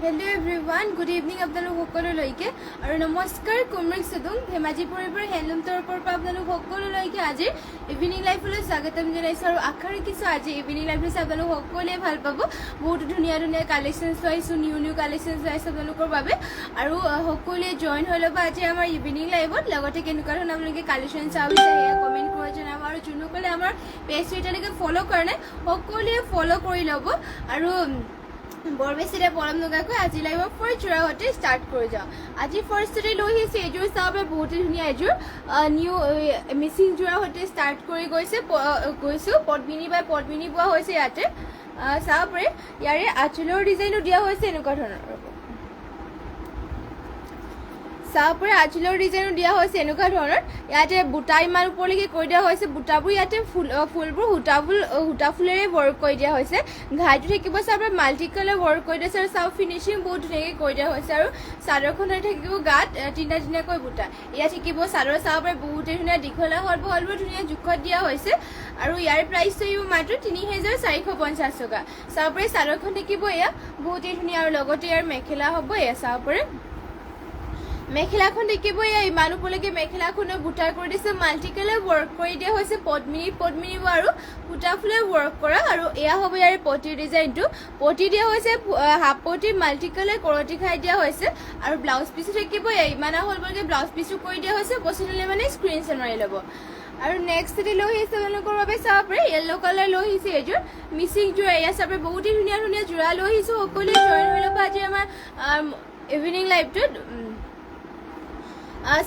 Hello everyone, good evening আপোনালোক সকলোলৈকে আৰু নমস্কাৰ কুমৰিক সদং ধেমাজি পৰিবৰ হেণ্ডলুম তৰফৰ পৰা আপোনালোক সকলোলৈকে আজি ইভিনিং লাইফলৈ স্বাগতম জনাইছো আৰু আশা ৰাখিছো আজি ইভিনিং লাইফলৈ আপোনালোক সকলোৱে ভাল পাব বহুত ধুনীয়া ধুনীয়া কালেকশ্যনছ পাইছো নিউ কালেকশ্যনছ পাইছো আপোনালোকৰ বাবে আৰু সকলোৱে জয়েন হৈ ল'ব আজি আমাৰ ইভিনিং লাইভত লগতে কেনেকুৱা ধৰণৰ আপোনালোকে কালেকশ্যন চাব বিচাৰে কমেণ্ট কৰি জনাব আৰু যোনসকলে আমাৰ পেজটো এতিয়ালৈকে ফ'ল' কৰা নাই সকলোৱে ফ'ল' কৰি ল'ব আৰু বৰ বেছিৰে পৰম লগাকৈ আজি লাইভ ফাৰ্ষ্ট জোৰা হতে ষ্টাৰ্ট কৰি যাওঁ আজি ফাৰ্ষ্টতে লৈ আহিছে এযোৰ চাব বহুত ধুনীয়া এযোৰ নিউ মিচিং জোৰা হতে ষ্টাৰ্ট কৰি গৈছো পদ্মিনী বাই পদ্মিনী পোৱা হৈছে ইয়াতে চাব পাৰে ইয়াৰে আঁচলৰ ডিজাইনো দিয়া হৈছে এনেকুৱা ধৰণৰ চাপৰে আঁচলৰ ডিজাইনো দিয়া হৈছে এনেকুৱা ধৰণৰ ইয়াতে বুটা ইমান ওপৰলৈকে কৰি দিয়া হৈছে বুটাবোৰ ইয়াতে ফুলবোৰ সূতা ফুলেৰে ৱৰ্ক কৰি দিয়া হৈছে ঘাইটো থাকিব চাপৰে মাল্টি কালাৰ ৱৰ্ক কৰি দিছে আৰু চাব ফিনিচিং বহুত ধুনীয়াকৈ কৰি দিয়া হৈছে আৰু চাদৰখনত থাকিব গাত তিনিটাকৈ বুটা ইয়াত থাকিব চাদৰ চাপৰে বহুতেই ধুনীয়া দীঘলা হলবোৰ ধুনীয়া জোখত দিয়া হৈছে আৰু ইয়াৰ প্ৰাইচ থাকিব মাত্ৰ ৩,৪৫০ টকা চাপৰে চাদৰখন থাকিব এয়া বহুতেই ধুনীয়া আৰু লগতে ইয়াৰ মেখেলা হ'ব এয়া চাপৰে মেখেলাখন দেখিব ইমান ওপৰলৈকে মেখেলাখনো বুটা কৰি দিছে মাল্টি কালাৰ ৱৰ্ক কৰি দিয়া হৈছে পদ্মিনী আৰু সূতা ফুলে ৱৰ্ক কৰা আৰু এয়া হ'ব ইয়াৰ পটিৰ ডিজাইনটো পটি দিয়া হৈছে হাফ পটি মাল্টি কালাৰ কৰতি খাই দিয়া হৈছে আৰু ব্লাউজ পিচো থাকিব ইমান হ'ললৈকে ব্লাউজ পিচো কৰি দিয়া হৈছে পচন্দ হ'লে মানে স্ক্ৰীনশ্বট মাৰি ল'ব আৰু নেক্সট লৈ আহিছে আপোনালোকৰ বাবে চাব পাৰে য়েল্লো কালাৰ লৈ আহিছে এযোৰ মিচিং যোৰা এয়া চাব বহুতেই ধুনীয়া ধুনীয়া যোৰা লৈ আহিছোঁ সকলোৱে জইন হৈ ল'ব আজি আমাৰ ইভিনিং লাইভটোত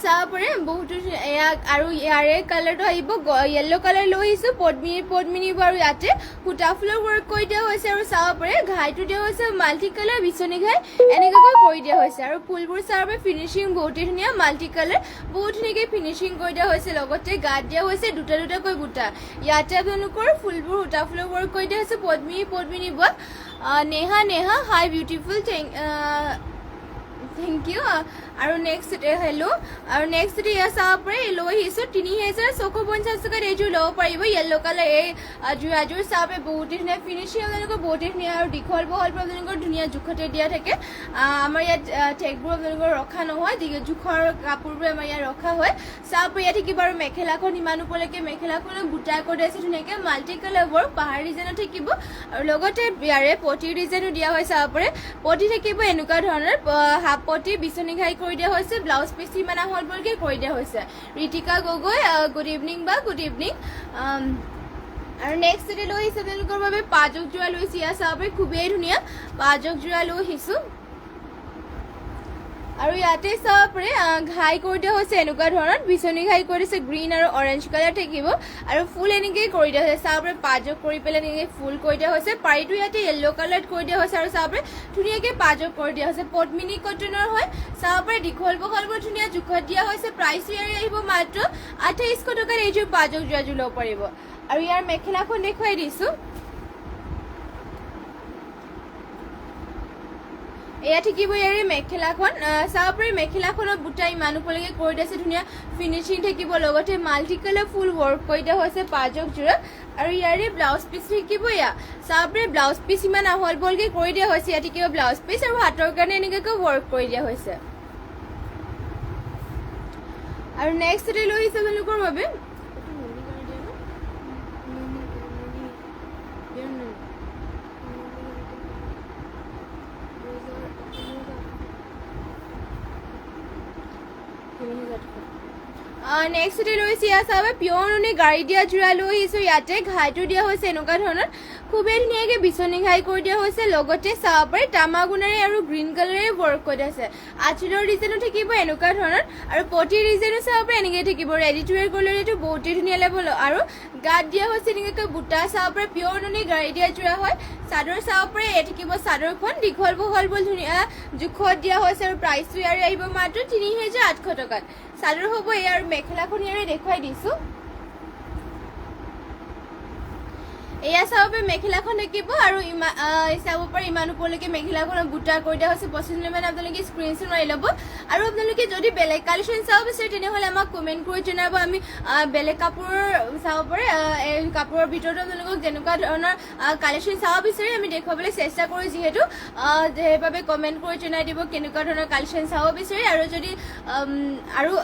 চাব পাৰে বহুতো আৰু ইয়াৰে কালাৰটো আহিব য়েল্লো কালাৰ লৈ আহিছোঁ পদ্মিনী আৰু ইয়াতে সূতা ফুলৰ ৱৰ্ক কৰি দিয়া হৈছে আৰু চাব পাৰে ঘাইটো দিয়া হৈছে মাল্টি কালাৰ বিচনী ঘাই এনেকুৱাকৈ কৰি দিয়া হৈছে আৰু ফুলবোৰ চাব পাৰে ফিনিচিং বহুতেই ধুনীয়া মাল্টি কালাৰ বহুত ধুনীয়াকৈ ফিনিচিং কৰি দিয়া হৈছে লগতে গাত দিয়া হৈছে দুটাকৈ বুটা ইয়াতে আপোনালোকৰ ফুলবোৰ সূতা ফুলৰ ৱৰ্ক কৰি দিয়া হৈছে Padmini Bora Neha hi beautiful thank you আৰু নেক্সট হেল্ল' আৰু নেক্সট এয়া চাব পাৰে লৈ আহিছোঁ ৩,৪৫০ টকাত এইযোৰ ল'ব পাৰিব য়েল্লো কালাৰ এই যোৰাযোৰ চাব পাৰে বহুতেই ধুনীয়া ফিনিচিং আপোনালোকৰ বহুতেই ধুনীয়া আৰু দীঘল বহল আপোনালোকৰ ধুনীয়া জোখতে দিয়া থাকে আমাৰ ইয়াত ঠেকবোৰ আপোনালোকৰ ৰখা নহয় জোখৰ কাপোৰবোৰ আমাৰ ইয়াত ৰখা হয় চাব পাৰে ইয়াত থাকিব আৰু মেখেলাখন ইমান ওপৰলৈকে মেখেলাখনত বুটা কৰি আছে ধুনীয়াকৈ মাল্টি কালাৰ ৱৰ্ক পাহাৰ ডিজাইনত থাকিব আৰু লগতে ইয়াৰে পটিৰ ডিজাইনো দিয়া হয় চাব পাৰে পটি থাকিব এনেকুৱা ধৰণৰ হাফ পটি বিচনী ঘাই কৰি দিয়া হৈছে ব্লাউজ পিচ ইমান হ'ললৈকে কৰি দিয়া হৈছে ঋতিকা গগৈ গুড ইভিনিং আৰু নেক্সট লৈ আহিছে তেওঁলোকৰ বাবে পাজক যোৰা লৈছে ইয়াৰ চাব পাৰে খুবেই ধুনীয়া পাজক যোৰা লৈ আহিছোঁ আৰু ইয়াতে চাব পাৰে ঘাই কৰি দিয়া হৈছে এনেকুৱা ধৰণৰ বিচনী ঘাই কৰি দিছে গ্ৰীণ আৰু অৰেঞ্জ কালাৰ থাকিব আৰু ফুল এনেকৈ কৰি দিয়া হৈছে চাব পাৰে পাজক কৰি পেলাই এনেকৈ ফুল কৰি দিয়া হৈছে পাৰিটো ইয়াতে য়েল্লো কালাৰত কৰি দিয়া হৈছে আৰু চাব পাৰে ধুনীয়াকৈ পাজক কৰি দিয়া হৈছে পদ্মিনী কটনৰ হয় চাব পাৰে দীঘল বহলবোৰ ধুনীয়া জোখত দিয়া হৈছে প্ৰাইচটো ইয়াৰ আহিব মাত্ৰ ২৮০০ টকাত এইযোৰ পাজক যোৰাযোৰ ল'ব পাৰিব আৰু ইয়াৰ মেখেলাখন দেখুৱাই দিছোঁ এয়া থাকিব ইয়াৰে মেখেলাখন চাব পাৰি মেখেলাখনত বুটা ইমান ওপৰলৈকে কৰি দিছে ধুনীয়া ফিনিচিং থাকিব লগতে মাল্টি কালাৰ ফুল ৱৰ্ক কৰি দিয়া হৈছে পাজক যোৰা আৰু ইয়াৰে ব্লাউজ পিচ থাকিব এয়া চাব পাৰি ব্লাউজ পিচ ইমান হ'ললৈকে কৰি দিয়া হৈছে ইয়াত থাকিব ব্লাউজ পিচ আৰু হাতৰ কাৰণে এনেকুৱাকৈ ৱৰ্ক কৰি দিয়া হৈছে আৰু নেক্সট লৈ আহিছে আপোনালোকৰ বাবে নেক্সট লৈছে ইয়াত চাব পিয়ৰ নুনি গাড়ী দিয়া যোৰা লৈ আহিছোঁ ইয়াতে ঘাইটো দিয়া হৈছে এনেকুৱা ধৰণৰ খুবেই ধুনীয়াকৈ বিচনী ঘাই কৰি দিয়া হৈছে লগতে চাব পাৰে তামাগুণাৰে আৰু গ্ৰীণ কালাৰে ৱৰ্ক কৰি দিয়া হৈছে আঁচলৰ ডিজাইনো থাকিব এনেকুৱা ধৰণৰ আৰু পটিৰ ডিজাইনো চাব পাৰে এনেকৈ থাকিব ৰেডি টু ৱেৰ কৰিলেতো বহুতেই ধুনীয়া লাগিব আৰু গাত দিয়া হৈছে এনেকৈ বুটা চাব পাৰে পিয়ৰ নুনি গাড়ী দিয়া যোৰা হয় চাদৰ চাব পাৰে এই থাকিব চাদৰখন দীঘল বহলবোৰ ধুনীয়া জোখত দিয়া হৈছে আৰু প্ৰাইচটো ইয়াৰে আহিব মাত্ৰ ৩,৮০০ টকাত চাদৰ হ'ব ইয়াৰ মেখেলাখন ইয়াৰে দেখুৱাই দিছোঁ এয়া চাব পাৰে মেখেলাখন থাকিব আৰু চাব পাৰে ইমান ওপৰলৈকে মেখেলাখনত বুটা কৰি দিয়া হৈছে। পচন্দ মানে আপোনালোকে স্ক্ৰীনশ্বট মাৰি ল'ব। আৰু আপোনালোকে যদি বেলেগ কালেকশ্যন চাব বিচাৰে তেনেহ'লে আমাক কমেণ্ট কৰি জনাব। আমি বেলেগ কাপোৰৰ চাব পাৰে এই কাপোৰৰ ভিতৰত আপোনালোকক যেনেকুৱা ধৰণৰ কালেকশ্যন চাব বিচাৰে আমি দেখুৱাবলৈ চেষ্টা কৰোঁ। যিহেতু সেইবাবে কমেণ্ট কৰি জনাই দিব কেনেকুৱা ধৰণৰ কালেকশ্যন চাব বিচাৰে। আৰু যদি আৰু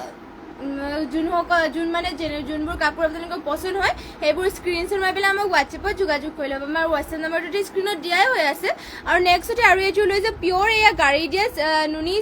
যোনবোৰ কাপোৰ আপোনালোকৰ পচন্দ হয় সেইবোৰ স্ক্ৰীনশ্বট মাৰি পেলাই আমাক হোৱাটছএপত যোগাযোগ কৰি ল'ব। আমাৰ হোৱাটছএপ নাম্বাৰটো স্ক্ৰীণত দিয়াই হৈ আছে। আৰু নেক্সটতে আৰু এইযোৰ লৈ যে পিয়ৰ এয়া গাড়ী দিয়া নুনি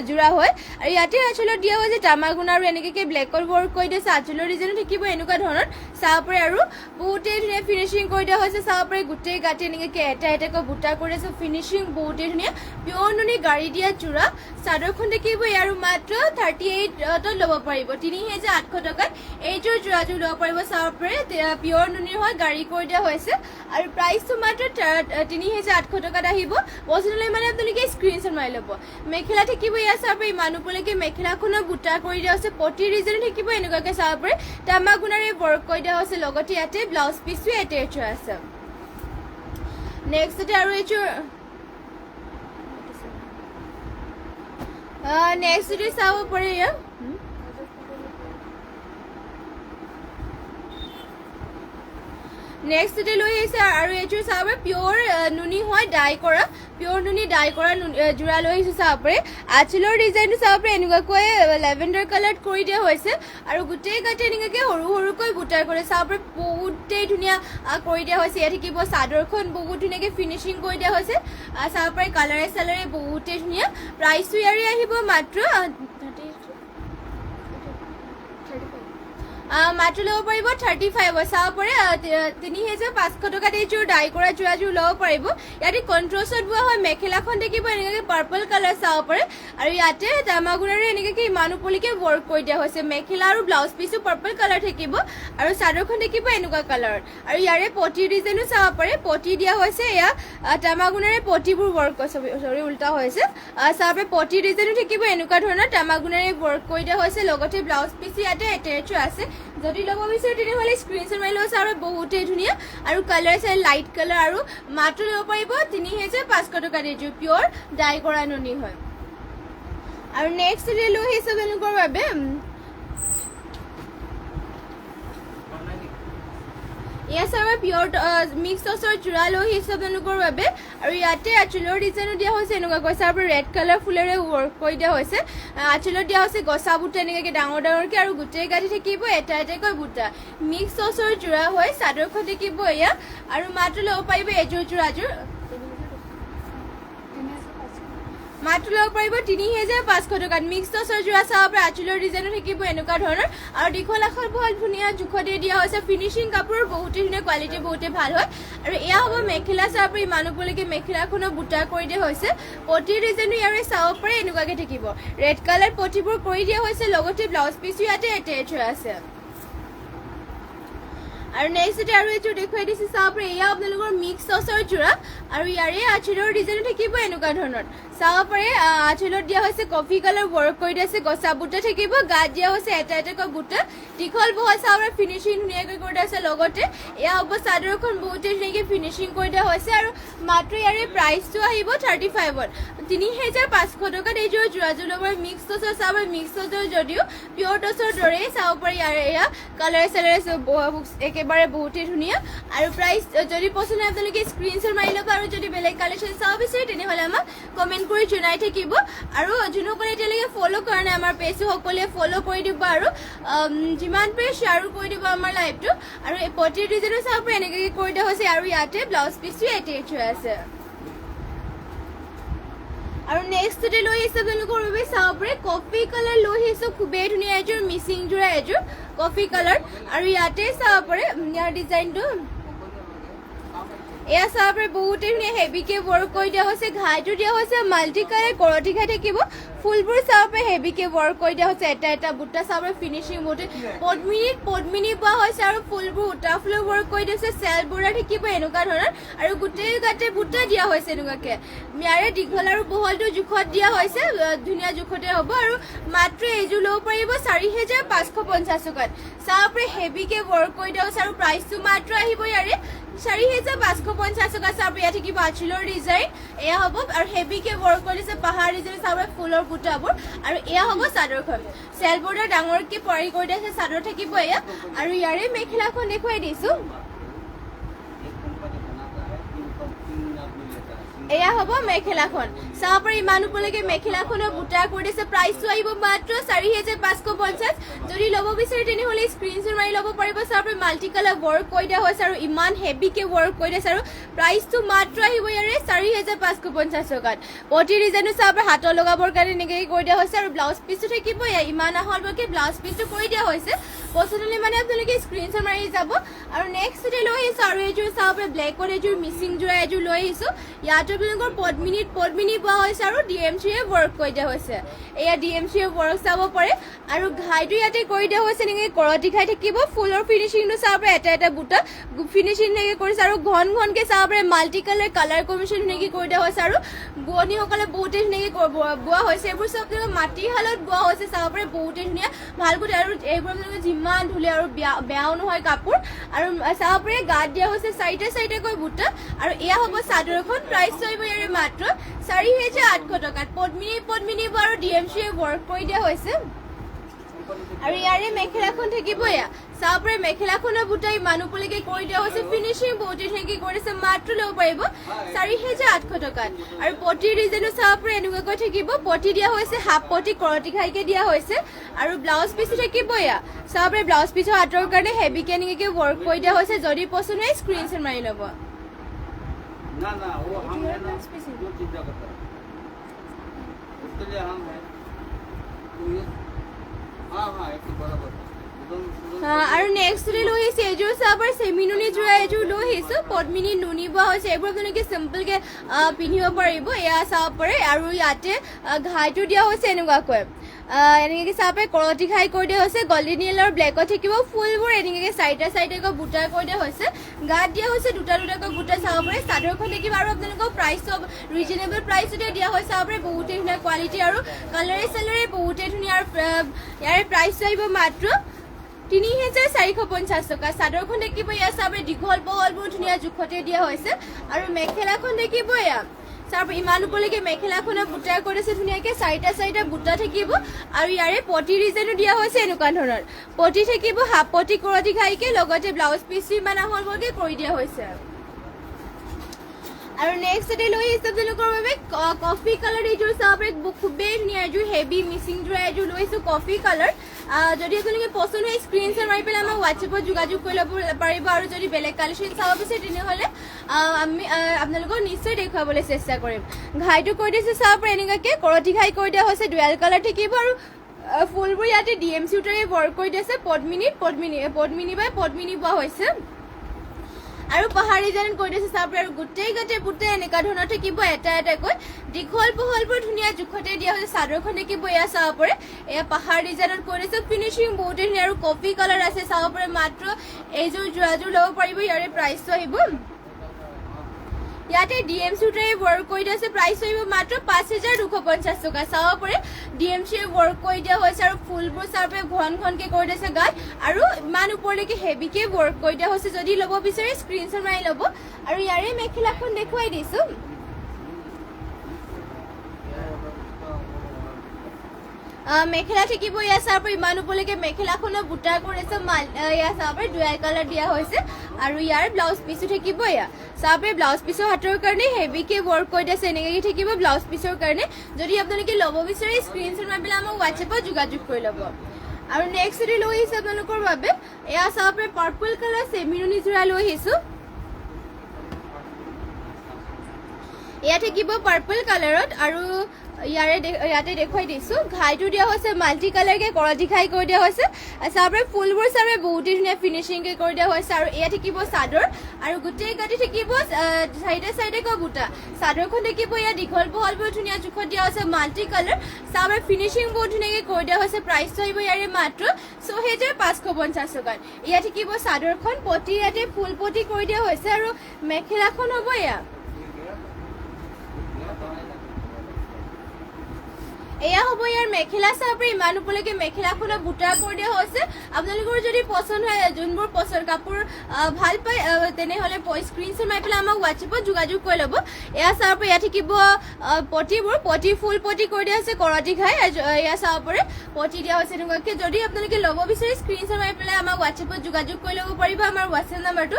যোৰা হয়। আৰু ইয়াতে আঁচলত দিয়া হৈছে তামাগুণ আৰু এনেকৈ ব্লেকত ৱৰ্ক কৰি দিছে। আঁচলৰ ডিজাইনো থাকিব এনেকুৱা ধৰণৰ চাব পাৰে। আৰু বহুতেই ধুনীয়া ফিনিচিং কৰি দিয়া হৈছে। চাব পাৰে গোটেই গাঁঠি এনেকৈ এটা এটাকৈ বুটা কৰি আছে। ফিনিচিং বহুতেই ধুনীয়া পিয়ৰ নুনি গাড়ী দিয়া যোৰা। চাদৰখন থাকিব আৰু মাত্ৰ 38ত ল'ব পাৰিব 3800 টকাত এইযোৰ যোৰাযোৰ ল'ব পাৰিব। চাব পাৰে পিয়ৰ নুনিৰ হয় গাড়ী কৰি দিয়া হৈছে। আৰু প্ৰাইচটো মাত্ৰ 3800 টকাত আহিব। পচন্দ হ'লে মানে আপোনালোকে স্ক্ৰীনশ্বট মাৰি ল'ব। মেখেলা থাকিব ইয়াত চাব পাৰে ইমান ওপৰলৈকে মেখেলাখনৰ বুটা কৰি দিয়া হৈছে। প্ৰতি ডিজাইন থাকিব এনেকুৱাকৈ চাব পাৰে তামাগুণাৰে ৱৰ্ক কৰি দিয়া হৈছে। লগতে ইয়াতে ব্লাউজ পিচটো এটেচ হৈ আছে। নেক্সটতে আৰু এইযোৰ নেক্সটতে চাব পাৰে ইয়াৰ নেক্সটতে লৈ আহিছে। আৰু এইযোৰ চাব পাৰে পিয়ৰ নুনি হয় ডাই কৰা পিয়ৰ নুনি ডাই কৰা যোৰা লৈ আহিছে। চাব পাৰে আঁচলৰ ডিজাইনটো চাব পাৰে এনেকুৱাকৈ লেভেণ্ডাৰ কালাৰত কৰি দিয়া হৈছে। আৰু গোটেই গাঁঠি এনেকুৱাকৈ সৰু সৰুকৈ বুটাৰ কৰি চাব পাৰে বহুতেই ধুনীয়া কৰি দিয়া হৈছে। ইয়াত থাকিব চাদৰখন বহুত ধুনীয়াকৈ ফিনিচিং কৰি দিয়া হৈছে। চাব পাৰে কালাৰে চালাৰে বহুতেই ধুনীয়া। প্ৰাইচটো ইয়াৰে আহিব মাত্ৰ ল'ব পাৰিব 35। চাব পাৰে 3500 টকাত এইযোৰ ডাই কৰা যোৰাযোৰ ল'ব পাৰিব। ইয়াতে কণ্ট্ৰাষ্টত বোৱা হয়। মেখেলাখন থাকিব এনেকৈ পাৰ্পল কালাৰ চাব পাৰে। আৰু ইয়াতে তামাগুণাৰে এনেকৈ ইমান ওপৰলৈকে ৱৰ্ক কৰি দিয়া হৈছে। মেখেলা আৰু ব্লাউজ পিচো পাৰ্পল কালাৰ থাকিব। আৰু চাদৰখন থাকিব এনেকুৱা কালাৰত। আৰু ইয়াৰে পটি ডিজাইনো চাব পাৰে পটি দিয়া হৈছে। এয়া তামাগুণাৰে পটিবোৰ ৱৰ্ক উল্টা হৈছে। চাব পাৰে পটি ডিজাইনো থাকিব এনেকুৱা ধৰণৰ তামাগুণাৰে ৱৰ্ক কৰি দিয়া হৈছে। লগতে ব্লাউজ পিচ ইয়াতে এটেচ আছে। যদি ল'ব বিচাৰে তেনেহ'লে স্ক্ৰীনশ্বট মাৰি ল'ব। চাব বহুতেই ধুনীয়া। আৰু কালাৰ চাই লাইট কালাৰ। আৰু মাত্ৰ ল'ব পাৰিব 3500 টকাত এইযোৰ পিয়ৰ ডাই কৰা নুনি হয়। আৰু নেক্সট লৈ আহিছে আপোনালোকৰ বাবে ইয়াত চাব পিয়ৰ মিক্স টচৰ যোৰা লৈ আহিছে আপোনালোকৰ বাবে। আৰু ইয়াতে আঁচলৰ ডিজাইনো দিয়া হৈছে এনেকুৱাকৈ চাব ৰেড কালাৰ ফুলেৰে ৱৰ্ক কৰি দিয়া হৈছে। আঁচলত দিয়া হৈছে গছা বুটা এনেকৈ ডাঙৰ ডাঙৰকৈ। আৰু গোটেই গাঁঠি থাকিব এটা এটাকৈ বুটা। মিক্স টচৰ যোৰা হয়। চাদৰখন থাকিব এয়া। আৰু মাত্ৰ ল'ব পাৰিব এযোৰ যোৰাযোৰ মাত্ৰ ল'ব পাৰিব 3500 টকাত। মিক্স টচৰ যোৰা চাব পাৰে আঁচলৰ ডিজাইনো থাকিব এনেকুৱা ধৰণৰ। আৰু দীঘল আখৰ বহুত ধুনীয়া জোখতে দিয়া হৈছে। ফিনিচিং কাপোৰৰ বহুতেই ধুনীয়া কোৱালিটি বহুতেই ভাল হয়। আৰু এয়া হ'ব মেখেলা চাব পাৰে ইমান ওপৰলৈকে মেখেলাখনৰ বুটা কৰি দিয়া হৈছে। পটি ডিজাইনো ইয়াৰে চাব পাৰে এনেকুৱাকৈ থাকিব। ৰেড কালাৰ পটিবোৰ কৰি দিয়া হৈছে। লগতে ব্লাউজ পিচো ইয়াতে এটেচ হৈ আছে। আৰু নেক্সটতে আৰু এইযোৰ দেখুৱাই দিছে চাব পাৰে এয়া আপোনালোকৰ মিক্স টচৰ যোৰা। আৰু ইয়াৰে আঁচলৰ ডিজাইনো থাকিব এনেকুৱা ধৰণৰ চাব পাৰে। আঁচলত দিয়া হৈছে কফি কালাৰ ৱৰ্ক কৰি দিয়া আছে। গছা বুটা থাকিব। গাত দিয়া হৈছে এটা এটাকৈ বুটা। দীঘল বহল চাব পাৰে ফিনিচিং ধুনীয়াকৈ কৰি দিয়া হৈছে। লগতে এয়া হ'ব চাদৰখন বহুতেই ধুনীয়াকৈ ফিনিচিং কৰি দিয়া হৈছে। আৰু মাত্ৰ ইয়াৰে প্ৰাইচটো আহিব 35ত 3500 টকাত এইযোৰ যোৰাযোৰ ল'ব পাৰে। মিক্স টচৰ চাব পাৰে মিক্স টচৰ যদিও পিয়ৰ টচৰ দৰেই চাব পাৰে। ইয়াৰে এয়া কালাৰ চালাৰে একেবাৰে বহুতেই ধুনীয়া। আৰু প্ৰাইচ যদি পচন্দ হয় আপোনালোকে স্ক্ৰীনশ্বট মাৰি ল'ব। আৰু যদি বেলেগ কালেকশ্যন চাব বিচাৰে তেনেহ'লে আমাক কমেণ্ট কৰি জনাই থাকিব। আৰু যোনসকলে এতিয়ালৈকে ফ'ল' কৰা নাই আমাৰ পেজটো সকলোৱে ফ'ল' কৰি দিব। আৰু যিমান পাৰে শ্বেয়াৰো কৰি দিব আমাৰ লাইভটো। আৰু এই পটি ডিজাইনো চাব পাৰে এনেকৈ কৰি দিয়া হৈছে। আৰু ইয়াতে ব্লাউজ পিচটো এটেচ হৈ আছে। আৰু নেক্সটতে লৈ আহিছে আপোনালোকৰ বাবে চাব পাৰে কফি কালাৰ লৈ আহিছোঁ। খুবেই ধুনীয়া এযোৰ মিচিং যোৰা এযোৰ কফি কালাৰ। আৰু ইয়াতে চাব পাৰে ইয়াৰ ডিজাইনটো এয়া চাব পাৰে বহুতে ধুনীয়া হেভিকে ৱৰ্ক কৰি দিয়া হৈছে ঘাইটো দিয়া হৈছে মাল্টি কালাৰ কৰতি ঘাই থাকিব ফুলবোৰ চাব পাৰে হেভিকে ৱৰ্ক কৰি দিয়া হৈছে এটা এটা বুটা চাব পাৰে ফিনিচিং বহুতে পদ্মিনী পোৱা হৈছে আৰু ফুলবোৰ উটা ফুলৰ ৱৰ্ক কৰি দিছে চেলবোৰ থাকিব এনেকুৱা ধৰণৰ আৰু গোটেই গাতে বুটা দিয়া হৈছে এনেকুৱাকে ইয়াৰে দীঘল আৰু বহলটো জোখত দিয়া হৈছে ধুনীয়া জোখতে হ'ব আৰু মাত্ৰ এইযোৰ ল'ব পাৰিব 4550 টকাত চাব পাৰে হেভিকে ৱৰ্ক কৰি দিয়া হৈছে আৰু প্ৰাইচটো মাত্ৰ আহিব ইয়াৰে 4550 টকা চাব ইয়াত থাকিব আঁচলৰ ডিজাইন এয়া হ'ব আৰু হেভিকে ৱৰ্ক কৰিছে পাহাৰ ডিজাইন চাব ফুলৰ বুটাবোৰ আৰু এয়া হ'ব চাদৰখন চেল বৰ্ডাৰ ডাঙৰকে পৰি কৰি দিছে চাদৰ থাকিব এয়া আৰু ইয়াৰে মেখেলাখন দেখুৱাই দিছো এয়া হ'ব মেখেলাখন চাব পাৰে ইমান উপলৈকে মেখেলাখনৰ বুটা কৰি দিছে প্ৰাইচটো আহিব মাত্ৰ 4550 যদি ল'ব বিচাৰে তেনেহ'লে স্ক্ৰীনশ্বট মাৰি ল'ব পাৰিব চাব পাৰে মাল্টি কালাৰ ৱৰ্ক কৰি দিয়া হৈছে আৰু ইমান হেভিকে ৱৰ্ক কৰি দিছে আৰু প্ৰাইচটো মাত্ৰ আহিব ইয়াৰে 4550 টকাত প্ৰতি ডিজাইনো চাব পাৰে হাতৰ লগাবৰ কাৰণে এনেকৈ কৰি দিয়া হৈছে আৰু ব্লাউজ পিচটো থাকিব ইমান আহলকে ব্লাউজ পিচটো কৰি দিয়া হৈছে পচন্দলে মানে আপোনালোকে স্ক্ৰীনশ্বট মাৰি যাব আৰু নেক্সট লৈ আহিছোঁ আৰু এযোৰ চাব পাৰে ব্লেকৰ এযোৰ মিচিং যোৰা এযোৰ লৈ আহিছোঁ ইয়াত আপোনালোকৰ পদ্মিনী পোৱা হৈছে আৰু DMCয়ে ৱৰ্ক কৰি দিয়া হৈছে এয়া DMCয়ে ৱৰ্ক চাব পাৰে আৰু ঘাইটো ইয়াতে কৰি দিয়া হৈছে এনেকৈ কৰতি ঘাই থাকিব ফুলৰ ফিনিচিংটো চাব পাৰে এটা এটা বুটা ফিনিচিং এনেকৈ কৰিছে আৰু ঘনকে চাব পাৰে মাল্টি কালাৰ কম্বিনেশ্যন এনেকৈ কৰি দিয়া হৈছে আৰু বোৱনীসকলে বহুতে ধুনীয়াকৈ বোৱা হৈছে এইবোৰ চব আপোনালোকৰ মাটিশালত বোৱা হৈছে চাব পাৰে বহুতে ধুনীয়া ভালকৈ আৰু এইবোৰ আপোনালোকে যিমান ধুলে আৰু বেয়াও নহয় কাপোৰ আৰু চাব পাৰে গাত দিয়া হৈছে চাৰিটাকৈ বুটা আৰু এয়া হ'ব চাদৰখন প্ৰাইচ আহিব ইয়াৰে মাত্ৰ 4800 টকাত পদ্মিনী আৰু DMCয়ে ৱৰ্ক কৰি দিয়া হৈছে আৰু ইয়াৰে মেখেলাখন থাকিব এয়া চাব পাৰে মেখেলাখনৰ বুটা ইমান উপলৈকে কৰি দিয়া হৈছে ফিনিচিং বহুতে ধুনীয়াকৈ কৰিছে মাত্ৰ ল'ব পাৰিব 4800 টকাত আৰু পটি ডিজাইনো চাব পাৰে এনেকুৱাকৈ থাকিব পটি দিয়া হৈছে হাফ পটি কৰতি ঘাইকে দিয়া হৈছে আৰু ব্লাউজ পিচো থাকিব এয়া চাব পাৰে ব্লাউজ পিচৰ হাতৰ কাৰণে হেভিকে এনেকৈ ৱৰ্ক কৰি দিয়া হৈছে যদি পচন্দ হয় স্ক্ৰীনশ্বট মাৰি ল'ব ना वो हम है ना जो चिंता करता है उसके लिए हम है तो ये हाँ एक बराबर আৰু নেক্সট লৈ আহিছে এযোৰ চাব পাৰে চেমিনুনি যোৰা এযোৰ লৈ আহিছোঁ পদ্মিনী নুনি বোৱা হৈছে এইবোৰ আপোনালোকে চিম্পলকৈ পিন্ধিব পাৰিব এয়া চাব পাৰে আৰু ইয়াতে ঘাইটো দিয়া হৈছে এনেকুৱাকৈ এনেকৈ চাব পাৰে কৰতি ঘাই কৰি দিয়া হৈছে গল্ডেন য়েল আৰু ব্লেকত থাকিব ফুলবোৰ এনেকৈ চাৰিটাকৈ বুটা কৰি দিয়া হৈছে গাত দিয়া হৈছে দুটাকৈ বুটা চাব পাৰে চাদৰখন থাকিব আৰু আপোনালোকৰ প্ৰাইচটো ৰিজনেবল প্ৰাইচতে দিয়া হৈছে চাব পাৰে বহুতে ধুনীয়া কোৱালিটি আৰু কালাৰে বহুতে ধুনীয়া আৰু ইয়াৰে প্ৰাইচটো আহিব মাত্ৰ 3450 টকা চাদৰখন দেখিব এয়া চাব দীঘল বহলবোৰ ধুনীয়া জোখতে দিয়া হৈছে আৰু মেখেলাখন দেখিব এয়া চাব ইমান উপলৈকে মেখেলাখনৰ বুটা কৰিছে ধুনীয়াকৈ চাৰিটা বুটা থাকিব আৰু ইয়াৰে পটি ডিজাইনো দিয়া হৈছে এনেকুৱা ধৰণৰ পটি থাকিব হাফ পটি কৰতি ঘাইকে লগতে ব্লাউজ পিচটো ইমান আহলকৈ কৰি দিয়া হৈছে আৰু নেক্সট লৈ আহিছে আপোনালোকৰ বাবে কফি কালাৰ এইযোৰ চাব পাৰে খুবেই ধুনীয়া এযোৰ হেভি মিচিং যোৰা এযোৰ লৈছোঁ কফি কালাৰ যদি আপোনালোকে পচন্দ হয় স্ক্ৰীনশ্বট মাৰি পেলাই আমাৰ হোৱাটছএপত যোগাযোগ কৰি ল'ব পাৰিব আৰু যদি বেলেগ কালেকশ্যন চাব বিচাৰে তেনেহ'লে আমি আপোনালোকক নিশ্চয় দেখুৱাবলৈ চেষ্টা কৰিম ঘাইটো কৰি দিছোঁ চাব পাৰে এনেকুৱাকৈ কৰতি ঘাই কৰি দিয়া হৈছে ডুৱেল কালাৰ থাকিব আৰু ফুলবোৰ ইয়াতে DMC সূতাৰে ৱৰ্ক কৰি দিছে পদ্মিনী বোৱা হৈছে আৰু পাহাৰ ডিজাইন কৰি দিছে চাব পাৰে আৰু গোটেই গাতে বুটাই এনেকুৱা ধৰণৰ থাকিব এটাকৈ দীঘল বহলবোৰ ধুনীয়া জোখতে দিয়া হৈছে চাদৰখন দেখিব এয়া চাব পাৰে এয়া পাহাৰ ডিজাইনত কৰি দিছে ফিনিচিং বহুতে ধুনীয়া আৰু কফি কালাৰ আছে চাব পাৰে মাত্ৰ এইযোৰ যোৰাযোৰ ল'ব পাৰিব ইয়াৰে প্ৰাইচটো আহিব ইয়াতে DMC সূতাৰে ৱৰ্ক কৰি দিয়া হৈছে প্ৰাইচ আহিব মাত্ৰ 5250 টকা চাব পাৰে DMCয়ে ৱৰ্ক কৰি দিয়া হৈছে আৰু ফুলবোৰ চাব পাৰে ঘনকৈ কৰি দিছে গাত আৰু ইমান ওপৰলৈকে হেভিকে ৱৰ্ক কৰি দিয়া হৈছে যদি ল'ব বিচাৰে স্ক্ৰীনশ্বট মাৰি ল'ব আৰু ইয়াৰে মেখেলাখন দেখুৱাই দিছোঁ মেখেলা থাকিব এয়া চাব পাৰে ইমান উপলৈকে মেখেলাখনৰ বুটা কৰিছে এয়া চাব পাৰে ডুৱেল কালাৰ দিয়া হৈছে আৰু ইয়াৰ ব্লাউজ পিচো থাকিব এয়া চাব পাৰে ব্লাউজ পিচৰ হাতৰ কাৰণে হেভিকে ৱৰ্ক কৰি দিছে এনেকৈ থাকিব ব্লাউজ পিচৰ কাৰণে যদি আপোনালোকে ল'ব বিচাৰে স্ক্ৰীনশ্বট মাৰি পেলাই আমাক হোৱাটছএপত যোগাযোগ কৰি ল'ব আৰু নেক্সট লৈ আহিছে আপোনালোকৰ বাবে এয়া চাব পাৰে পাৰ্পল কালাৰ চেমিনুনি যোৰা লৈ আহিছোঁ এয়া থাকিব পাৰ্পল কালাৰত আৰু ইয়াতে দেখুৱাই দিছোঁ ঘাইটো দিয়া হৈছে মাল্টি কালাৰকৈ কৰতি ঘাই কৰি দিয়া হৈছে চাবলৈ ফুলবোৰ চাবলৈ বহুতেই ধুনীয়া ফিনিচিংকৈ কৰি দিয়া হৈছে আৰু এয়া থাকিব চাদৰ আৰু গোটেই গাঁঠি থাকিব চাইডে বুটা চাদৰখন থাকিব এয়া দীঘল বহলবোৰ ধুনীয়া জোখত দিয়া হৈছে মাল্টি কালাৰ চাবলৈ ফিনিচিং বহুত ধুনীয়াকৈ কৰি দিয়া হৈছে প্ৰাইচটো আহিব ইয়াৰে মাত্ৰ ৬,৫৫০ টকাত এয়া থাকিব চাদৰখন পটি ইয়াতে ফুল পটি কৰি দিয়া হৈছে আৰু মেখেলাখন হ'ব এয়া এয়া হ'ব ইয়াৰ মেখেলা চাবলৈ ইমান উপলৈকে মেখেলাখনত বুটা কৰি দিয়া হৈছে আপোনালোকৰ যদি পচন্দ হয় যোনবোৰ কাপোৰ ভাল পায় তেনেহ'লে স্ক্ৰীনশ্বট মাৰি পেলাই আমাক হোৱাটছএপত যোগাযোগ কৰি ল'ব এয়া চাবলৈ এয়া থাকিব পটি ফুল পটি কৰি দিয়া হৈছে কৰতি ঘাই এয়া চাবলৈ পটি দিয়া হৈছে এনেকুৱাকৈ যদি আপোনালোকে ল'ব বিচাৰে স্ক্ৰীনশ্বট মাৰি পেলাই আমাক হোৱাটছএপত যোগাযোগ কৰি ল'ব পাৰিব আমাৰ হোৱাটছএপ নাম্বাৰটো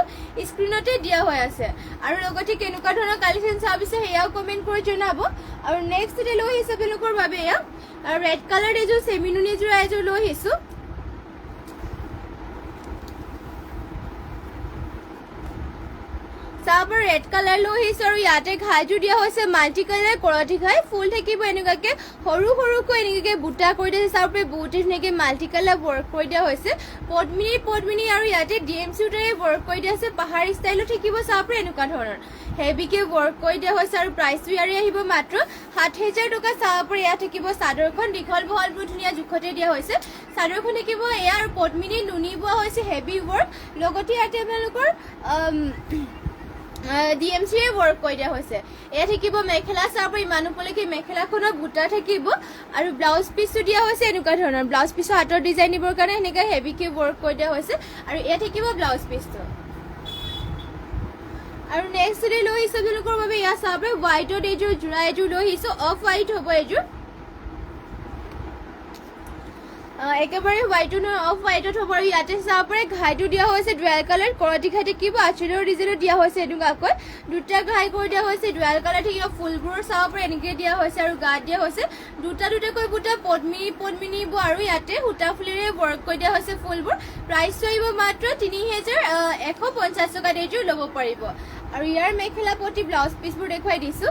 স্ক্ৰীনতে দিয়া হৈ আছে আৰু লগতে কেনেকুৱা ধৰণৰ কালেকশ্যন চাব বিচাৰে সেয়াও কমেণ্ট কৰি জনাব আৰু নেক্সট লৈ আহিছে আপোনালোকৰ বাবে এয়া ৰেড কালাৰ এযোৰ চেমিনুনি এযোৰ লৈ আহিছোঁ চাবৰ ৰেড কালাৰ লৈ আহিছোঁ আৰু ইয়াতে ঘাইযোৰ দিয়া হৈছে মাল্টি কালাৰ কৰতি ঘাই ফুল থাকিব এনেকুৱাকৈ সৰুকৈ এনেকুৱাকৈ বুটা কৰি দিয়া হৈছে চাবৰ বহুতেই ধুনীয়াকৈ মাল্টি কালাৰ ৱৰ্ক কৰি দিয়া হৈছে পদ্মিনী আৰু ইয়াতে DMC সূতাৰে ৱৰ্ক কৰি দিয়া হৈছে পাহাৰী ষ্টাইলত থাকিব চাবৰ এনেকুৱা ধৰণৰ হেভিকৈ ৱৰ্ক কৰি দিয়া হৈছে আৰু প্ৰাইচটো ইয়াৰে আহিব মাত্ৰ ৭,০০০ টকা চাবৰ ইয়াত থাকিব চাদৰখন দীঘল বহলবোৰ ধুনীয়া জোখতে দিয়া হৈছে চাদৰখন থাকিব এয়া আৰু পদ্মিনী নুনি বোৱা হৈছে হেভি ৱৰ্ক লগতে ইয়াতে আপোনালোকৰ DMC ৱৰ্ক কৰি দিয়া হৈছে এয়া থাকিব মেখেলা চাবৰ ইমান উপলৈকে মেখেলাখনত বুটা থাকিব আৰু ব্লাউজ পিচটো দিয়া হৈছে এনেকুৱা ধৰণৰ ব্লাউজ পিচৰ হাতৰ ডিজাইন দিবৰ কাৰণে সেনেকৈ হেভিকৈ ৱৰ্ক কৰি দিয়া হৈছে আৰু এয়া থাকিব ব্লাউজ পিচটো আৰু নেক্সট লৈ আহিছোঁ আপোনালোকৰ বাবে এয়া চাবৰ হোৱাইটত এযোৰ জোৰা এযোৰ লৈ আহিছোঁ অফ হোৱাইট হ'ব এযোৰ একেবাৰে হোৱাইটো নহয় অফ হোৱাইটত হ'ব আৰু ইয়াতে চাব পাৰে ঘাইটো দিয়া হৈছে ডুৱেল কালাৰ কৰতি ঘাই থাকিব আঁচলৰ ডিজাইনত দিয়া হৈছে এনেকুৱাকৈ দুটা ঘাই কৰি দিয়া হৈছে ডুৱেল কালাৰ থাকিব ফুলবোৰ চাব পাৰে এনেকৈ দিয়া হৈছে আৰু গাত দিয়া হৈছে দুটাকৈ বুটা পদ্মিনী আৰু ইয়াতে সূতা ফুলেৰে ৱৰ্ক কৰি দিয়া হৈছে ফুলবোৰ প্ৰাইচটো আহিব মাত্ৰ ৩,১৫০ টকাত এযোৰ ল'ব পাৰিব আৰু ইয়াৰ মেখেলা পটি ব্লাউজ পিচবোৰ দেখুৱাই দিছোঁ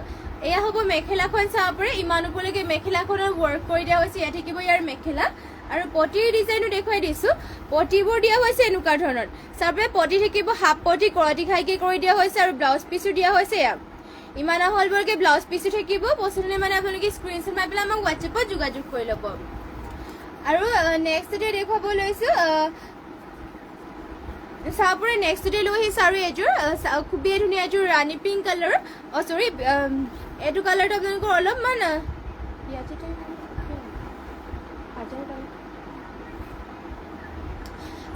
এয়া হ'ব মেখেলাখন চাব পাৰে ইমান উপলৈকে মেখেলাখনৰ ৱৰ্ক কৰি দিয়া হৈছে ইয়াত থাকিব ইয়াৰ মেখেলা আৰু পটিৰ ডিজাইনো দেখুৱাই দিছোঁ পটিবোৰ দিয়া হৈছে এনেকুৱা ধৰণৰ চাবলৈ পটি থাকিব হাফ পটি কৰতি ঘাইকৈ কৰি দিয়া হৈছে আৰু ব্লাউজ পিচো দিয়া হৈছে ইয়াক ইমান আহলবৰকৈ ব্লাউজ পিচো থাকিব পচন্দ মানে আপোনালোকে স্ক্ৰীনশ্বট মাৰি পেলাই আমাক হোৱাটছএপত যোগাযোগ কৰি ল'ব আৰু নেক্সটতে দেখুৱাব লৈছোঁ চাবলৈ নেক্সটতে লৈ আহিছোঁ আৰু এযোৰ খুবেই ধুনীয়া এযোৰ ৰাণী পিংক কালাৰ চৰি এইটো কালাৰটো আপোনালোকৰ অলপমান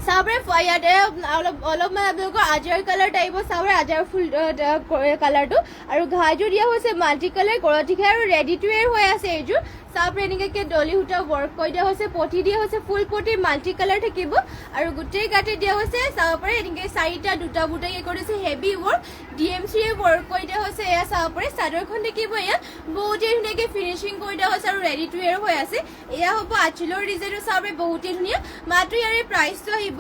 চাবৰে ইয়াতে অলপমান আপোনালোকৰ আজাৰ কালাৰ টাইপ চাবৰে আজাৰ ফুল কালাৰটো আৰু ঘাইযোৰ দিয়া হৈছে মাল্টি কালাৰ কৰতি ঘাই আৰু ৰেডি টু ৱেৰ হৈ আছে এইযোৰ চাবৰে এনেকৈ ডলি সূতা ৱৰ্ক কৰি দিয়া হৈছে পটি দিয়া হৈছে ফুল পটি মাল্টি কালাৰ থাকিব আৰু গোটেই গাতে দিয়া হৈছে চাব পাৰে এনেকৈ চাৰিটা দুটা বুটাকৈ কৰিছে হেভি ৱৰ্ক DMC ৱৰ্ক কৰি দিয়া হৈছে এয়া চাব পাৰে চাদৰখন থাকিব এয়া বহুতেই ধুনীয়াকৈ ফিনিচিং কৰি দিয়া হৈছে আৰু ৰেডি টু ৱেৰ হৈ আছে এয়া হ'ব আঁচলৰ ডিজাইনটো চাব পাৰে বহুতেই ধুনীয়া মাত্ৰ ইয়াৰে প্ৰাইচটো আহিব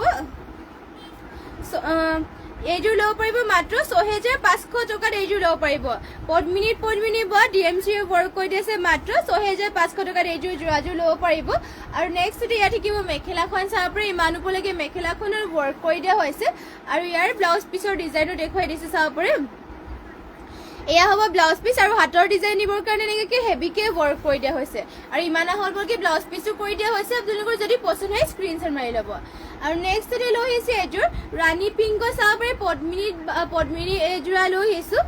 এইযোৰ ল'ব পাৰিব মাত্ৰ ৬,৫০০ টকাত এইযোৰ ল'ব পাৰিব পদ্মিনী বা DMC ৱৰ্ক কৰি দিছে মাত্ৰ ৬,৫০০ টকাত এইযোৰ যোৰাযোৰ ল'ব পাৰিব আৰু নেক্সট ইয়াত থাকিব মেখেলাখন চাব পাৰে ইমান উপলৈকে মেখেলাখনৰ ৱৰ্ক কৰি দিয়া হৈছে আৰু ইয়াৰ ব্লাউজ পিচৰ ডিজাইনো দেখুৱাই দিছে চাব পাৰে এয়া হ'ব ব্লাউজ পিচ আৰু হাতৰ ডিজাইন দিবৰ কাৰণে এনেকৈ হেভিকৈ ৱৰ্ক কৰি দিয়া হৈছে আৰু ইমান আহলবৰকৈ ব্লাউজ পিচো কৰি দিয়া হৈছে আপোনালোকৰ যদি পচন্দ হয় স্ক্ৰীনশ্বট মাৰি ল'ব আৰু নেক্সটতে লৈ আহিছোঁ এযোৰ ৰাণী পিংক চাব পাৰে পদ্মিনী এযোৰা লৈ আহিছোঁ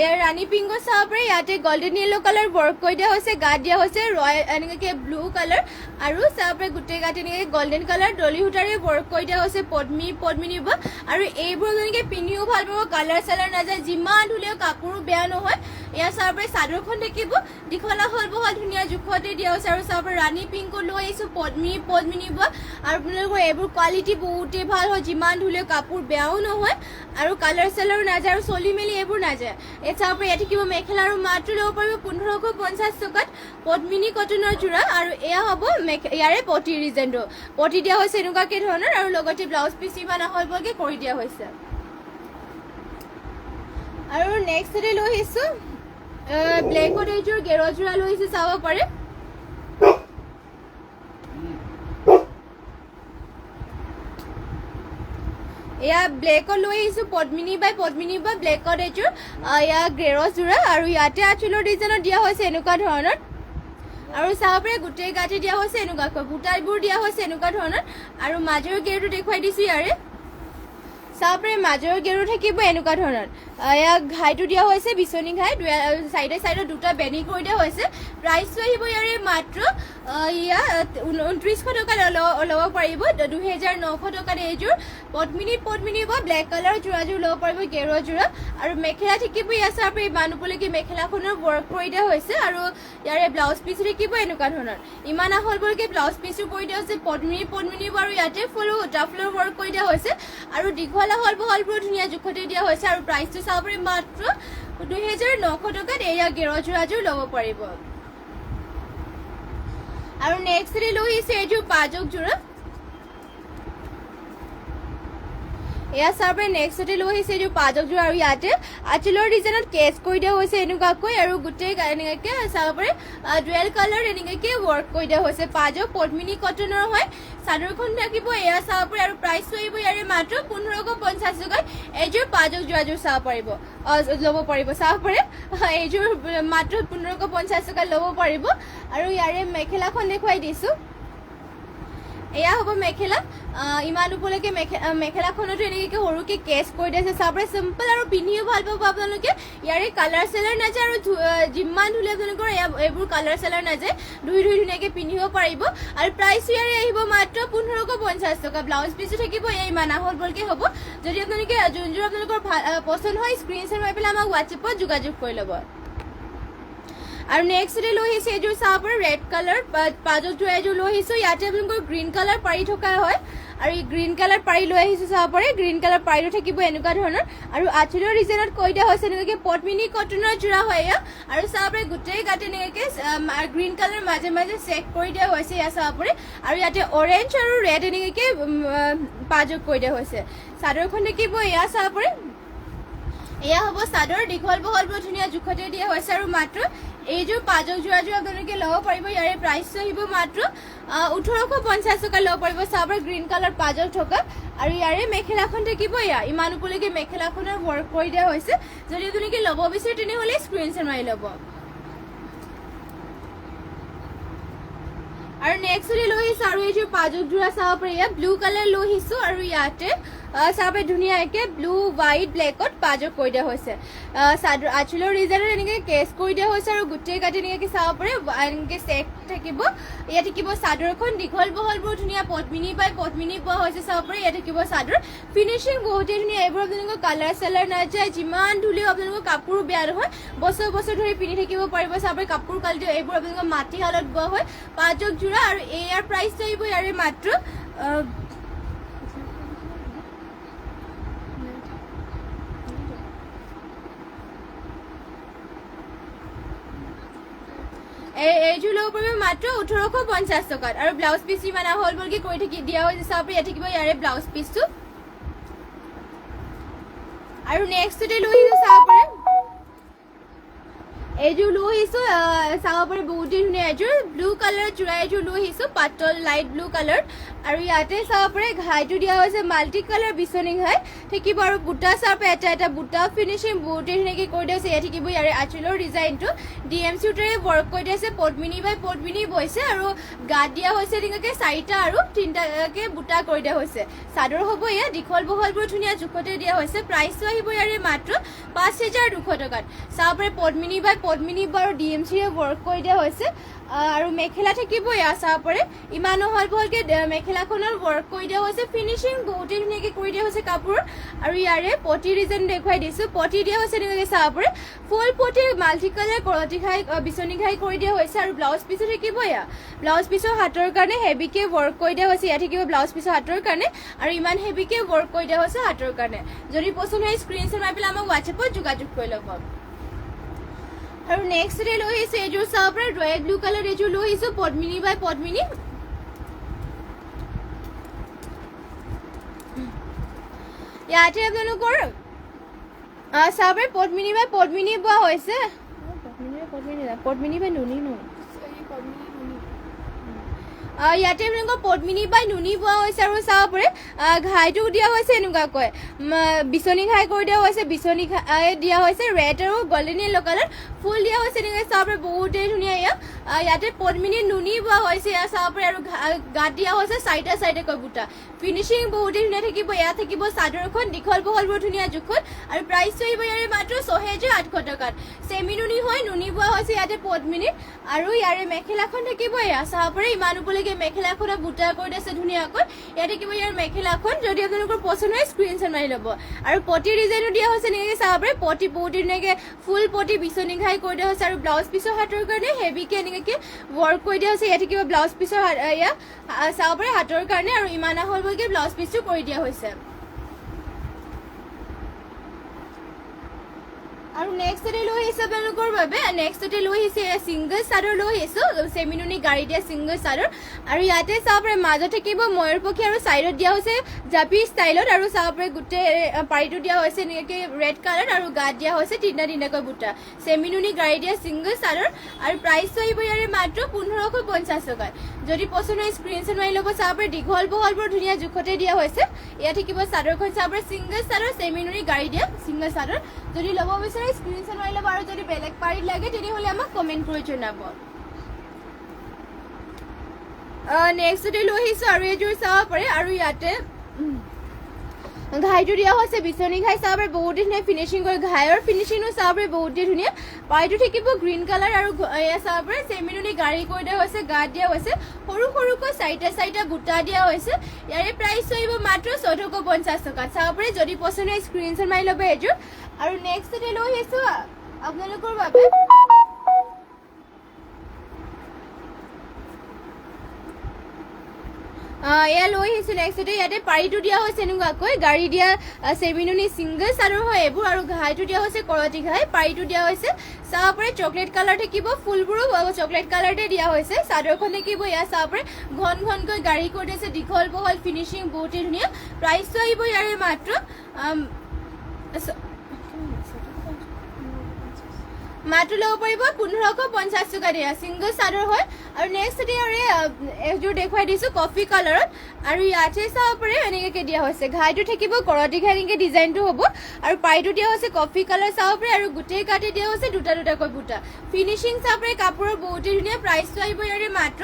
এয়া ৰাণী পিংক চাব পাৰে ইয়াতে গল্ডেন য়েল্লো কালাৰ ৱৰ্ক কৰি দিয়া হৈছে গাত দিয়া হৈছে এনেকৈ ব্লু কালাৰ আৰু চাব পাৰে গোটেই গাত এনেকৈ গল্ডেন কালাৰ ডলি সূতাৰে ৱৰ্ক কৰি দিয়া হৈছে পদ্মিনী বা আৰু এইবোৰ এনেকৈ পিন্ধিও ভাল পাব কালাৰ চালাৰ নাযায় যিমান ধুলেও কাপোৰো বেয়া নহয় এয়া চাব পাৰে চাদৰখন থাকিব দীঘলা হল বহল ধুনীয়া জোখতে দিয়া হৈছে আৰু চাব পাৰে ৰাণী পিংকো লৈ আহিছোঁ পদ্মিনী বা আৰু আপোনালোকৰ এইবোৰ কোৱালিটি বহুতেই ভাল হয় যিমান ধুলেও কাপোৰ বেয়াও নহয় আৰু কালাৰ চালাৰো নাযায় আৰু চলি মেলি এইবোৰ নাযায় এই চাব পাৰে ইয়াত থাকিব মেখেলা আৰু মাত্ৰ ল'ব পাৰিব ১৫৫০ টকাত পদ্মিনী কটনৰ যোৰা আৰু এয়া হ'ব ইয়াৰে পটিৰ ডিজাইনটো পটি দিয়া হৈছে এনেকুৱাকৈ ধৰণৰ আৰু লগতে ব্লাউজ পিচ ইমান আহলবৰকৈ কৰি দিয়া হৈছে আৰু নেক্সট লৈ আহিছোঁ ব্লেকত এইযোৰ গেৰযোৰা লৈ আহিছোঁ চাব পাৰে এয়া ব্লেকত লৈ আহিছোঁ পদ্মিনী বাই ব্লেকত এইযোৰ এয়া গেৰযোৰা আৰু ইয়াতে আঁচলৰ ডিজাইনত দিয়া হৈছে এনেকুৱা ধৰণৰ আৰু চাব পাৰে গোটেই গাঁঠি দিয়া হৈছে এনেকুৱাকৈ বুটাবোৰ দিয়া হৈছে এনেকুৱা ধৰণৰ আৰু মাজৰ গেৰটো দেখুৱাই দিছোঁ ইয়াৰে চাব পাৰে মাজৰ গেৰো থাকিব এনেকুৱা ধৰণৰ এয়া ঘাইটো দিয়া হৈছে বিচনী ঘাই চাইডে চাইডে দুটা বেনি কৰি দিয়া হৈছে প্ৰাইচটো আহিব ইয়াৰে মাত্ৰ ইয়া 2900 টকা ল'ব পাৰিব 2900 টকাত এইযোৰ পদ্মিনী বা ব্লেক কালাৰ যোৰাযোৰ ল'ব পাৰিব গেৰুৱা যোৰা আৰু মেখেলা থাকিব ইয়াৰ চাব পাৰে ইমান উপলৈকে মেখেলাখনৰ ৱৰ্ক কৰি দিয়া হৈছে আৰু ইয়াৰে ব্লাউজ পিচ থাকিব এনেকুৱা ধৰণৰ ইমান আহল বলকে ব্লাউজ পিচো কৰি দিয়া হৈছে পদ্মিনী আৰু ইয়াতে ফুল ডাফলৰ ৱৰ্ক কৰি দিয়া হৈছে আৰু দীঘল আহল বহলবোৰ ধুনীয়া জোখতে দিয়া হৈছে আৰু প্ৰাইচটো চাব পাৰে মাত্ৰ 2900 টকাত এয়া গেৰুৱা যোৰাযোৰ ল'ব পাৰিব আৰু নেক্সট লৈ আহিছে এইযোৰ পাজক যোৰা এয়া চাব পাৰে নেক্সটতে লৈ আহিছে এইযোৰ পাজক যোৰা আৰু ইয়াতে আঁচলৰ ডিজাইনত কেচ কৰি দিয়া হৈছে এনেকুৱাকৈ আৰু গোটেই এনেকুৱাকৈ চাব পাৰে ডুৱেল কালাৰ এনেকুৱাকৈ ৱৰ্ক কৰি দিয়া হৈছে পাজক পদ্মিনী কটনৰ হয় চাদৰখন থাকিব এয়া চাব পাৰে আৰু প্ৰাইচটো আহিব ইয়াৰে মাত্ৰ 1550 টকাত এইযোৰ পাজক যোৰাযোৰ চাব পাৰিব ল'ব পাৰিব চাব পাৰে এইযোৰ মাত্ৰ 1550 টকাত ল'ব পাৰিব আৰু ইয়াৰে মেখেলাখন দেখুৱাই দিছোঁ এয়া হ'ব মেখেলা ইমান উপলৈকে মেখেলাখনতো এনেকৈ সৰুকৈ কেচ কৰি দিছে চাব পাৰে চিম্পল আৰু পিন্ধিও ভাল পাব আপোনালোকে ইয়াৰে কালাৰ চেলাৰ নাযায় আৰু যিমান ধুলে আপোনালোকৰ এইবোৰ কালাৰ চেলাৰ নাযায় ধুই ধুনীয়াকৈ পিন্ধিব পাৰিব আৰু প্ৰাইচটো ইয়াৰে আহিব মাত্ৰ 1550 টকা ব্লাউজ পিচো থাকিব এয়া ইমান আহল বলকৈ হ'ব যদি আপোনালোকে যোনযোৰ আপোনালোকৰ পচন্দ হয় স্ক্ৰীনশ্বট মাৰি পেলাই আমাক হোৱাটছএপত যোগাযোগ কৰি ল'ব আৰু নেক্সট লৈ আহিছে এইযোৰ চাব পাৰে ৰেড কালাৰ পাজত যোৰা এযোৰ লৈ আহিছোঁ ইয়াতে আপোনালোকৰ গ্ৰীণ কালাৰ পাৰি থকা হয় আৰু এই গ্ৰীণ কালাৰ পাৰি লৈ আহিছোঁ চাব পাৰে গ্ৰীণ কালাৰ পাৰিটো থাকিব এনেকুৱা ধৰণৰ আৰু আঁচলৰ ডিজাইনত কৈ দিয়া হৈছে এনেকুৱাকৈ পদ্মিনী কটনৰ যোৰা হয় এয়া আৰু চাব পাৰে গোটেই গাতে এনেকুৱাকৈ গ্ৰীণ কালাৰ মাজে মাজে চেক কৰি দিয়া হৈছে এয়া চাব পাৰে আৰু ইয়াতে অৰেঞ্জ আৰু ৰেড এনেকুৱাকৈ পাজক কৰি দিয়া হৈছে চাদৰখন থাকিব এয়া চাব পাৰে এয়া হ'ব চাদৰ দীঘল বহলবোৰ ধুনীয়া জোখতে দিয়া হৈছে আৰু মাত্ৰ এইযোৰ পাজক যোৰাযোৰ আপোনালোকে ল'ব পাৰিব ইয়াৰে প্ৰাইচটো আহিব মাত্ৰ 1850 টকা ল'ব পাৰিব চাব পাৰে গ্ৰীণ কালাৰ পাজক থকা আৰু ইয়াৰে মেখেলাখন থাকিব এয়া ইমান উপলৈকে মেখেলাখনৰ ৱৰ্ক কৰি দিয়া হৈছে যদি আপোনালোকে ল'ব বিচাৰে তেনেহ'লে স্ক্ৰীনশ্বট মাৰি ল'ব আৰু নেক্সট লৈ আহিছোঁ আৰু এইযোৰ পাজক যোৰা চাব পাৰে ইয়াত ব্লু কালাৰ লৈ আহিছোঁ আৰু ইয়াতে চাব পাৰে ধুনীয়াকৈ ব্লু হোৱাইট ব্লেকত পাজক কৰি দিয়া হৈছে চাদৰ আঁচলৰ ডিজাইনত এনেকৈ কেচ কৰি দিয়া হৈছে আৰু গোটেই গাতে এনেকৈ চাব পাৰে এনেকৈ চেক থাকিব ইয়াত থাকিব চাদৰখন দীঘল বহলবোৰ ধুনীয়া পদ্মিনী পোৱা হৈছে চাব পাৰে ইয়াত থাকিব চাদৰ ফিনিচিং বহুতেই ধুনীয়া এইবোৰ আপোনালোকৰ কালাৰ চালাৰ নাযায় যিমান ধুলেও আপোনালোকৰ কাপোৰো বেয়া নহয় বছৰ ধৰি পিন্ধি থাকিব পাৰিব চাব পাৰে কাপোৰ কালিটো এইবোৰ আপোনালোকৰ মাটিশালত বোৱা হয় পাজক যোৰা আৰু ইয়াৰ প্ৰাইচটো আহিব ইয়াৰে মাত্ৰ এইযোৰ ল'ব পাৰিব মাত্ৰ 1850 টকাত আৰু ব্লাউজ পিচ ইমান আহল বলকৈ কৰি দিয়া হৈছে চাব পাৰে ইয়াত থাকিব ইয়াৰে ব্লাউজ পিচটো আৰু নেক্সটতে লৈ আহিছোঁ চাব পাৰে এইযোৰ লৈ আহিছোঁ চাব পাৰে বহুতেই ধুনীয়া এইযোৰ ব্লু কালাৰ যোৰা এযোৰ লৈ আহিছোঁ পাতল লাইট ব্লু কালাৰ আৰু ইয়াতে চাব পাৰে ঘাইটো দিয়া হৈছে মাল্টি কালাৰ বিচনী ঘাই থাকিব আৰু বুটা চাব পাৰে এটা বুটা ফিনিচিং বহুতেই ধুনীয়াকৈ কৰি দিয়া হৈছে ইয়াত থাকিব ইয়াৰে আঁচলৰ ডিজাইনটো DMC সূতাৰে ৱৰ্ক কৰি দিয়া হৈছে পদ্মিনী বৈছে আৰু গাত দিয়া হৈছে এনেকুৱাকৈ 4টা আৰু 3টাকৈ বুটা কৰি দিয়া হৈছে চাদৰ হ'ব এয়া দীঘল বহলবোৰ ধুনীয়া জোখতে দিয়া হৈছে প্ৰাইচটো আহিব ইয়াৰে মাত্ৰ 5200 টকাত চাব পাৰে পদ্মিনী আৰু DMCৰে ৱৰ্ক কৰি দিয়া হৈছে আৰু মেখেলা থাকিব এয়া চাব পাৰে ইমান আহল বহলকৈ মেখেলাখনৰ ৱৰ্ক কৰি দিয়া হৈছে ফিনিচিং বহুতেই ধুনীয়াকৈ কৰি দিয়া হৈছে কাপোৰ আৰু ইয়াৰে পটি ডিজাইন দেখুৱাই দিছোঁ পটি দিয়া হৈছে এনেকুৱাকৈ চাব পাৰে ফুল পটি মাল্টি কালাৰ কৰতি ঘাই বিচনী ঘাই কৰি দিয়া হৈছে আৰু ব্লাউজ পিচো থাকিব এয়া ব্লাউজ পিচৰ হাতৰ কাৰণে হেভিকৈ ৱৰ্ক কৰি দিয়া হৈছে ইয়াত থাকিব ব্লাউজ পিচৰ হাতৰ কাৰণে আৰু ইমান হেভিকৈ ৱৰ্ক কৰি দিয়া হৈছে হাতৰ কাৰণে যদি পচন্দ হয় স্ক্ৰীনশ্বট মাৰি পেলাই আমাক হোৱাটছএপত যোগাযোগ কৰি ল'ব আৰু নেক্সট লৈ আহিছোঁ এইযোৰ চাব পাৰে ৰয়েল ব্লু কালাৰ এইযোৰ লৈ আহিছোঁ পদ্মিনী ইয়াতে আপোনালোকৰ চাব পাৰে পদ্মিনী বোৱা হৈছে পদ্মিনী বাই নুনি ন ইয়াতে আপোনালোকৰ পদ্মিনী বাই নুনি বোৱা হৈছে আৰু চাব পাৰে ঘাইটো দিয়া হৈছে এনেকুৱাকৈ বিচনী ঘাই কৰি দিয়া হৈছে বিচনী ঘাই দিয়া হৈছে ৰেড আৰু গল্ডেন য়েল্লো কালাৰ ফুল দিয়া হৈছে এনেকৈ চাব পাৰে বহুতেই ধুনীয়া ইয়াতে পদ্মিনী নুনি বোৱা হৈছে ইয়াত চাব পাৰে আৰু গাত দিয়া হৈছে চাৰিটাকৈ বুটা ফিনিচিং বহুতেই ধুনীয়া থাকিব ইয়াত থাকিব চাদৰখন দীঘল বহলবোৰ ধুনীয়া জোখত আৰু প্ৰাইচটো আহিব ইয়াৰে মাত্ৰ 6,800 টকাত চেমি নুনি হয় নুনি বোৱা হৈছে ইয়াতে পদ্মিনী আৰু ইয়াৰে মেখেলাখন থাকিব এয়া চাব পাৰে ইমান উপলৈকে মেখেলাখনত বুটা কৰি দিছে ধুনীয়াকৈ ইয়াত থাকিব ইয়াৰ মেখেলাখন যদি আপোনালোকৰ পচন্দ হয় স্ক্ৰীনশ্বট মাৰি ল'ব আৰু পটি ডিজাইনো দিয়া হৈছে এনেকৈ চাব পাৰে পটি বহুত ধুনীয়াকৈ ফুল পটি বিচনী ঘাই কৰি দিয়া হৈছে আৰু ব্লাউজ পিছৰ হাতৰ কাৰণে হেভিকৈ এনেকৈ ৱৰ্ক কৰি দিয়া হৈছে ইয়াত থাকিব ব্লাউজ পিছৰ এয়া চাব পাৰে হাতৰ কাৰণে আৰু ইমান আহললৈকে ব্লাউজ পিছটো কৰি দিয়া হৈছে আৰু নেক্সটতে লৈ আহিছে আপোনালোকৰ বাবে নেক্সটতে লৈ আহিছে ছিংগল চাদৰ লৈ আহিছোঁ চেমি নুনি গাড়ী দিয়া ছিংগল চাদৰ আৰু ইয়াতে চাব পাৰে মাজত থাকিব ময়ূৰ পক্ষী আৰু ছাইডত দিয়া হৈছে জাপি ষ্টাইলত আৰু চাব পাৰে গোটেই পাৰিটো দিয়া হৈছে এনেকৈ ৰেড কালাৰ আৰু গাত দিয়া হৈছে তিনিটাকৈ বুটা চেমি নুনি গাড়ী দিয়া ছিংগল চাদৰ আৰু প্ৰাইচটো আহিব ইয়াৰে মাত্ৰ 1,550 টকাত যদি পচন্দ হয় স্ক্ৰীনশ্বট মাৰি ল'ব চাব পাৰে দীঘল বহলবোৰ ধুনীয়া জোখতে দিয়া হৈছে ইয়াত থাকিব চাদৰখন চাব পাৰে ছিংগল চাদৰ চেমি নুনি গাড়ী দিয়া ছিংগল চাদৰ যদি ল'ব বিচাৰে স্ক্ৰীনশ্বট মাৰি ল'ব আৰু যদি বেলেগ পাৰি লাগে তেনেহ'লে আমাক কমেণ্ট কৰি জনাব নেক্সটতে লৈ আহিছোঁ আৰু এযোৰ চাব পাৰে আৰু ইয়াতে ঘাইটো দিয়া হৈছে বিচনী ঘাই চাব পাৰে বহুতেই ধুনীয়া ফিনিচিং কৰি ঘাইৰ ফিনিচিঙো চাব পাৰে বহুতেই ধুনীয়া পাৰিটো থাকিব গ্ৰীণ কালাৰ আৰু এয়া চাব পাৰে চেমি নুনি গাড়ী কৰি দিয়া হৈছে গাত দিয়া হৈছে সৰুকৈ চাৰিটা বুটা দিয়া হৈছে ইয়াৰে প্ৰাইচ আহিব মাত্ৰ 1,450 টকাত চাব পাৰে যদি পচন্দ হয় স্ক্ৰীনশ্বট মাৰি ল'ব এযোৰ আৰু নেক্সটতে লৈ আহিছোঁ আপোনালোকৰ বাবে এয়া লৈ আহিছোঁ নেক্সটতে ইয়াতে পাৰিটো দিয়া হৈছে এনেকুৱাকৈ গাড়ী দিয়া চেমি নুনি ছিংগল চাদৰ হয় এইবোৰ আৰু ঘাইটো দিয়া হৈছে কৰতি ঘাই পাৰিটো দিয়া হৈছে চাব পাৰে চকলেট কালাৰ থাকিব ফুলবোৰো চকলেট কালাৰতে দিয়া হৈছে চাদৰখন থাকিব এয়া চাব পাৰে ঘনকৈ গাড়ী কৰি দিছে দীঘল বহল ফিনিচিং বহুতেই ধুনীয়া প্ৰাইচটো আহিব ইয়াৰে মাত্ৰ মাত্ৰ ল'ব পাৰিব 1,550 টকা দিয়া ছিংগল চাদৰ হয় আৰু নেক্সট এযোৰ দেখুৱাই দিছোঁ কফি কালাৰত আৰু ইয়াতে চাব পাৰে এনেকৈ দিয়া হৈছে ঘাইটো থাকিব কৰতি ঘাই এনেকৈ ডিজাইনটো হ'ব আৰু পাৰিটো দিয়া হৈছে কফি কালাৰ চাব পাৰে আৰু গোটেই কাটি দিয়া হৈছে দুটাকৈ বুটা ফিনিচিং চাব পাৰে কাপোৰৰ বহুতেই ধুনীয়া প্ৰাইচটো আহিব ইয়াৰে মাত্ৰ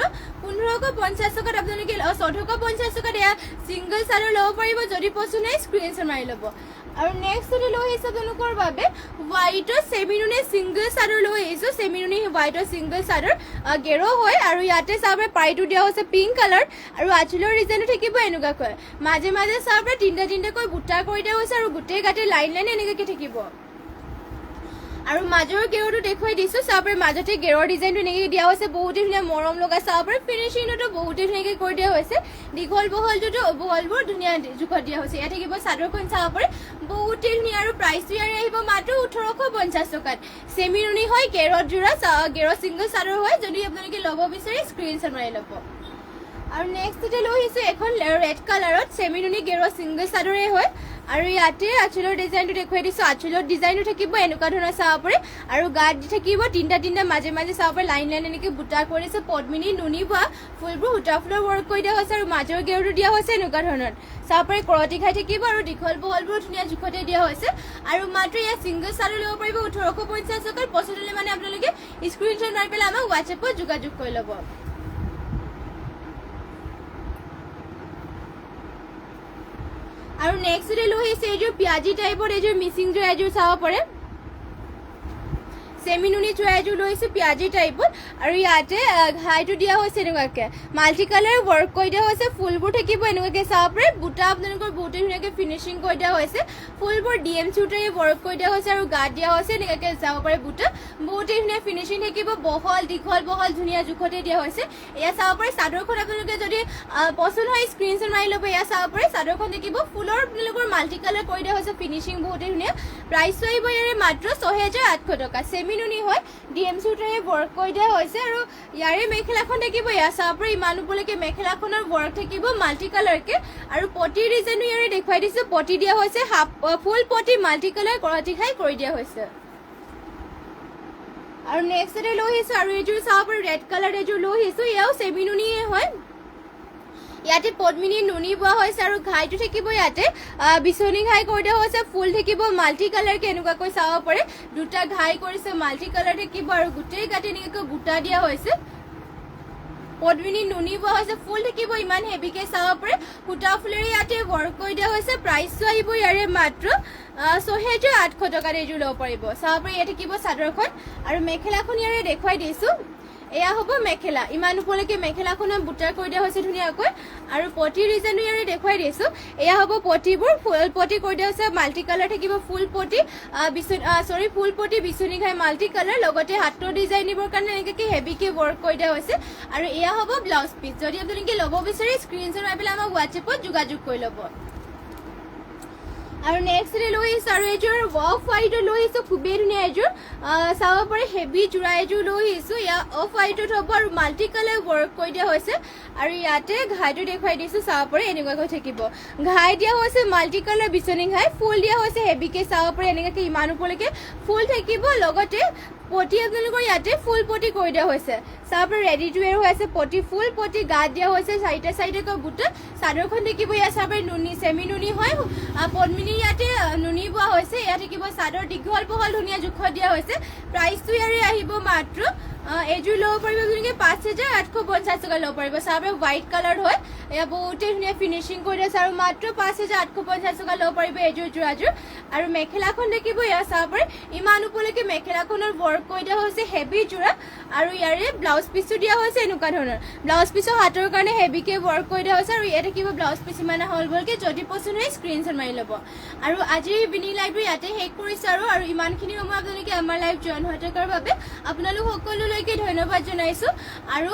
1,550 টকাত আপোনালোকে 1,450 টকাত এয়া ছিংগল চাদৰ ল'ব পাৰিব যদি পচন্দ হয় স্ক্ৰীনশ্বট মাৰি ল'ব আৰু নেক্সটতে লৈ আহিছোঁ আপোনালোকৰ বাবে হোৱাইটৰ চেমি নুনি ছিংগল চাদৰ লৈ আহিছোঁ চেমি নুনি হোৱাইটৰ ছিংগল চাদৰ গেৰ হয় আৰু ইয়াতে চাব পাৰে পাৰিটো দিয়া হৈছে পিংক কালাৰ আৰু আঁচলৰ ডিজাইনো থাকিব এনেকুৱাকৈ মাজে চাব পাৰে তিনিটাকৈ বুটা কৰি দিয়া হৈছে আৰু গোটেই গাতে লাইন এনেকুৱাকৈ থাকিব আৰু মাজৰ গেৰটো দেখুৱাই দিছোঁ চাব পাৰে মাজতে গেৰৰ ডিজাইনটো এনেকৈ দিয়া হৈছে বহুতেই ধুনীয়া মৰম লগা চাব পাৰে ফিনিচিঙতো বহুতেই ধুনীয়াকৈ কৰি দিয়া হৈছে দীঘল বহলবোৰ ধুনীয়া জোখত দিয়া হৈছে ইয়াত থাকিব চাদৰখন চাব পাৰে বহুতেই ধুনীয়া আৰু প্ৰাইচটো ইয়াৰে আহিব মাত্ৰ 1,850 টকাত চেমি নুনি হয় গেৰত জোৰা গেৰৰ ছিংগল চাদৰ হয় যদি আপোনালোকে ল'ব বিচাৰে স্ক্ৰীনশ্বট মাৰি ল'ব আৰু নেক্সটতে লৈ আহিছোঁ এখন ৰেড কালাৰত চেমি নুনি গেৰৰ ছিংগল চাদৰে হয় আৰু ইয়াতে আঁচলৰ ডিজাইনটো দেখুৱাই দিছোঁ আঁচলৰ ডিজাইনো থাকিব এনেকুৱা ধৰণৰ চাব পাৰে আৰু গাত থাকিব তিনিটা মাজে চাব পাৰে লাইন এনেকৈ বুটা কৰিছে পদ্মিনী নুনি বোৱা ফুলবোৰ সূতা ফুলৰ ৱৰ্ক কৰি দিয়া হৈছে আৰু মাজৰ গেৰটো দিয়া হৈছে এনেকুৱা ধৰণৰ চাব পাৰে কৰতি ঘাই থাকিব আৰু দীঘল বহলবোৰ ধুনীয়া জোখতে দিয়া হৈছে আৰু মাত্ৰ ইয়াত ছিংগল চাদৰ ল'ব পাৰিব 1,850 টকাত পচন্দ হ'লে মানে আপোনালোকে স্ক্ৰীনশ্বট মাৰি পেলাই আমাক হোৱাটছএপত যোগাযোগ কৰি ল'ব আৰু নেক্সটতে লৈ আহিছে এইযোৰ পিয়াজি টাইপৰ এইযোৰ মিচিং যোৰ এযোৰ চাব পাৰে চেমি নুনি যোৰা এযোৰ লৈ আহিছোঁ পিয়াজি টাইপত আৰু ইয়াতে ঘাইটো দিয়া হৈছে এনেকুৱাকৈ মাল্টি কালাৰ ৱৰ্ক কৰি দিয়া হৈছে ফুলবোৰ থাকিব এনেকুৱাকৈ চাব পাৰে বুটা আপোনালোকৰ বহুতেই ধুনীয়াকৈ ফিনিচিং কৰি দিয়া হৈছে ফুলবোৰ DMC সূতাৰে ৱৰ্ক কৰি দিয়া হৈছে আৰু গাত দিয়া হৈছে এনেকুৱাকৈ চাব পাৰে বুটা বহুতেই ধুনীয়া ফিনিচিং থাকিব বহল দীঘল বহল ধুনীয়া জোখতে দিয়া হৈছে এয়া চাব পাৰে চাদৰখন আপোনালোকে যদি পছন্দ হয় স্ক্ৰীনশ্বট মাৰি ল'ব এয়া চাব পাৰে চাদৰখন থাকিব ফুলৰ আপোনালোকৰ মাল্টি কালাৰ কৰি দিয়া হৈছে ফিনিচিং বহুতেই ধুনীয়া প্ৰাইচটো আহিব ইয়াৰে মাত্ৰ ৬,৮০০ টকা চেমি নুনি হয় ডিএম চুটাৰে ৱৰ্ক কৰি দিয়া হৈছে আৰু ইয়াৰে মেখেলাখন থাকিব এয়া চাব পাৰে ইমান ওপৰলৈকে মেখেলাখনৰ ৱৰ্ক থাকিব মাল্টি কালাৰকে আৰু পটি ডিজাইনো ইয়াৰে দেখুৱাই দিছোঁ পটি দিয়া হৈছে ফুল পটি মাল্টি কালাৰ কৰতি খাই কৰি দিয়া হৈছে আৰু নেক্সট লৈ আহিছোঁ আৰু এইযোৰ চাব পাৰে ৰেড কালাৰ এইযোৰ লৈ আহিছোঁ এয়াও চেমি নুনিয়ে হয় ইয়াতে পদ্মিনী নুনি বোৱা হৈছে আৰু ঘাইটো থাকিব ইয়াতে বিচনী ঘাই কৰি দিয়া হৈছে ফুল থাকিব মাল্টি কালাৰ কেনেকুৱাকৈ চাব পাৰে দুটা ঘাই কৰিছে মাল্টি কালাৰ থাকিব আৰু গোটেই গাতে এনেকৈ বুটা দিয়া হৈছে পদ্মিনী নুনি বোৱা হৈছে ফুল থাকিব ইমান হেভিকে চাব পাৰে সূতা ফুলেৰে ইয়াতে ৱৰ্ক কৰি দিয়া হৈছে প্ৰাইচটো আহিব ইয়াৰে মাত্ৰ ৬,৮০০ টকাত এইযোৰ ল'ব পাৰিব চাব পাৰে ইয়াত থাকিব চাদৰখন আৰু মেখেলাখন ইয়াৰে দেখুৱাই দিছোঁ এয়া হ'ব মেখেলা ইমান ওপৰলৈকে মেখেলাখনত বুটাৰ কৰি দিয়া হৈছে ধুনীয়াকৈ আৰু পটি ডিজাইনো ইয়াৰে দেখুৱাই দিছোঁ এয়া হ'ব পটিবোৰ ফুল পটি কৰি দিয়া হৈছে মাল্টি কালাৰ থাকিব ফুল পটি ফুল পটি বিচনী ঘাই মাল্টি কালাৰ লগতে হাতৰ ডিজাইন দিবৰ কাৰণে এনেকৈ হেভিকে ৱৰ্ক কৰি দিয়া হৈছে আৰু এয়া হ'ব ব্লাউজ পিচ যদি আপোনালোকে ল'ব বিচাৰে স্ক্ৰীনশ্বট মাৰি পেলাই আমাক হোৱাটছএপত যোগাযোগ কৰি ল'ব আৰু নেক্সট লৈ আহিছোঁ আৰু এইযোৰ অফ হোৱাইটৰ লৈ আহিছোঁ খুবেই ধুনীয়া এইযোৰ চাব পাৰে হেভি যোৰা এযোৰ লৈ আহিছোঁ ইয়াত অফ হোৱাইটত হ'ব আৰু মাল্টি কালাৰ ৱৰ্ক কৰি দিয়া হৈছে আৰু ইয়াতে ঘাইটো দেখুৱাই দিছোঁ চাব পাৰে এনেকুৱাকৈ থাকিব ঘাই দিয়া হৈছে মাল্টি কালাৰ বিচনী ঘাই ফুল দিয়া হৈছে হেভিকে চাব পাৰে এনেকুৱাকৈ ইমান ওপৰলৈকে ফুল থাকিব লগতে পটি আপোনালোকৰ ইয়াতে ফুল পটি কৰি দিয়া হৈছে চাব পাৰে ৰেডি টু ৱেৰ হৈ আছে পটি ফুল পটি গাত দিয়া হৈছে চাৰিটাকৈ বুটা চাদৰখন থাকিব ইয়াত চাব পাৰে নুনি চেমি নুনি হয় পদ্মিনী ইয়াতে নুনি বোৱা হৈছে ইয়াত থাকিব চাদৰ দীঘল বহল ধুনীয়া জোখত দিয়া হৈছে প্ৰাইচটো ইয়াৰে আহিব মাত্ৰ এইযোৰ ল'ব পাৰিব আপোনালোকে ৫,৮৫০ টকা ল'ব পাৰিব চাব পাৰে হোৱাইট কালাৰ হয় এয়া বহুতেই ধুনীয়া ফিনিচিং কৰি আছে আৰু মাত্ৰ ৫,৮৫০ টকা ল'ব পাৰিব এইযোৰ যোৰাযোৰ আৰু মেখেলাখন দেখিব এয়া চাব পাৰে ইমান ওপৰলৈকে মেখেলাখনৰ ৱৰ্ক কৰি দিয়া হৈছে হেভি যোৰা আৰু ইয়াৰে ব্লাউজ পিচটো দিয়া হৈছে এনেকুৱা ধৰণৰ ব্লাউজ পিচৰ হাতৰ কাৰণে হেভিকে ৱৰ্ক কৰি দিয়া হৈছে আৰু ইয়াত থাকিব ব্লাউজ পিচ ইমান হল বলকে যদি পচন্দ হয় স্ক্ৰীনশ্বট মাৰি ল'ব আৰু আজিৰ ইভিনিং লাইভটো ইয়াতে শেষ কৰিছোঁ আৰু ইমানখিনি সময় আপোনালোকে আমাৰ লাইভ জইন হৈ থকাৰ বাবে আপোনালোক সকলোলৈকে ধন্যবাদ জনাইছোঁ আৰু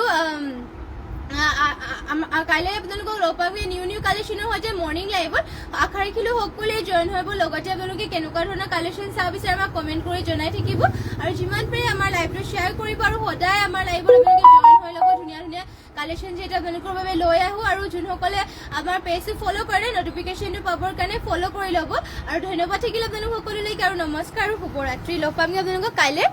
কাইলৈ আপোনালোকক লগ পাব নিউ কালেকশ্যনৰ সৈতে মৰ্ণিং লাইভত আশা ৰাখিলোঁ সকলোৱে জইন হ'ব লগতে আপোনালোকে কেনেকুৱা ধৰণৰ কালেকশ্যন চাব বিচাৰে আমাক কমেণ্ট কৰি জনাই থাকিব আৰু যিমান পাৰে আমাৰ লাইভটো শ্বেয়াৰ কৰিব আৰু সদায় আমাৰ লাইভত আপোনালোকে জইন হৈ ল'ব ধুনীয়া ধুনীয়া কালেকশ্যন যিহেতু আপোনালোকৰ বাবে লৈ আহোঁ আৰু যোনসকলে আমাৰ পেজটো ফ'ল' কৰে নটিফিকেশ্যনটো পাবৰ কাৰণে ফ'ল' কৰি ল'ব আৰু ধন্যবাদ থাকিলে আপোনালোক সকলোলৈকে আৰু নমস্কাৰ আৰু শুভৰাত্ৰি লগ পাম আপোনালোকক কাইলৈ